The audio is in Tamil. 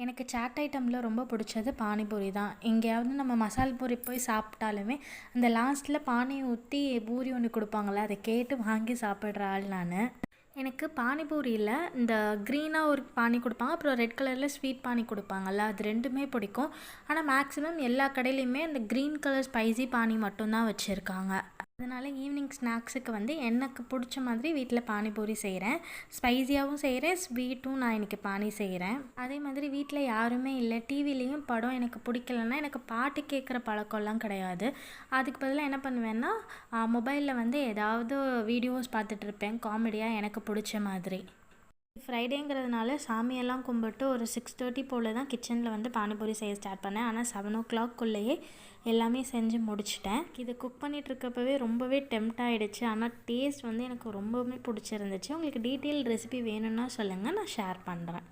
எனக்கு சாட் ஐட்டமில் ரொம்ப பிடிச்சது பானிபூரி தான். எங்கேயாவது நம்ம மசால் பூரி போய் சாப்பிட்டாலுமே அந்த லாஸ்ட்டில் பானியை ஊற்றி பூரி ஒன்று கொடுப்பாங்கள்ல, அதை கேட்டு வாங்கி சாப்பிட்ற ஆள் நான். எனக்கு பானிபூரியில் இந்த க்ரீனாக ஒரு பானி கொடுப்பாங்க, அப்புறம் ரெட் கலரில் ஸ்வீட் பானி கொடுப்பாங்கள்ல, அது ரெண்டுமே பிடிக்கும். ஆனால் மேக்ஸிமம் எல்லா கடையிலையுமே அந்த க்ரீன் கலர் ஸ்பைசி பானி மட்டும்தான் வச்சுருக்காங்க. அதனால் ஈவினிங் ஸ்நாக்ஸுக்கு வந்து எனக்கு பிடிச்ச மாதிரி வீட்டில் பானிபூரி செய்கிறேன். ஸ்பைஸியாகவும் செய்கிறேன், ஸ்வீட்டும் நான் இன்றைக்கி பானி செய்கிறேன். அதே மாதிரி வீட்டில் யாருமே இல்லை, டிவிலையும் படம் எனக்கு பிடிக்கலன்னா எனக்கு பாட்டு கேட்குற பழக்கம்லாம் கிடையாது. அதுக்கு பதிலாக என்ன பண்ணுவேன்னா, மொபைலில் வந்து ஏதாவது வீடியோஸ் பார்த்துட்ருப்பேன் காமெடியாக எனக்கு பிடிச்ச மாதிரி. ஃப்ரைடேங்கிறதுனால சாமியெல்லாம் கும்பிட்டு ஒரு 6:30 போல் தான் கிச்சனில் வந்து பானிபூரி செய்ய ஸ்டார்ட் பண்ணேன். ஆனால் 7 o'clock எல்லாமே செஞ்சு முடிச்சிட்டேன். இது குக் பண்ணிகிட்ருக்கப்பவே ரொம்பவே டெம்ட் ஆகிடுச்சு. ஆனால் டேஸ்ட் வந்து எனக்கு ரொம்பவுமே பிடிச்சிருந்துச்சு. உங்களுக்கு டீட்டெயில் ரெசிபி வேணும்னா சொல்லுங்கள், நான் ஷேர் பண்ணுறேன்.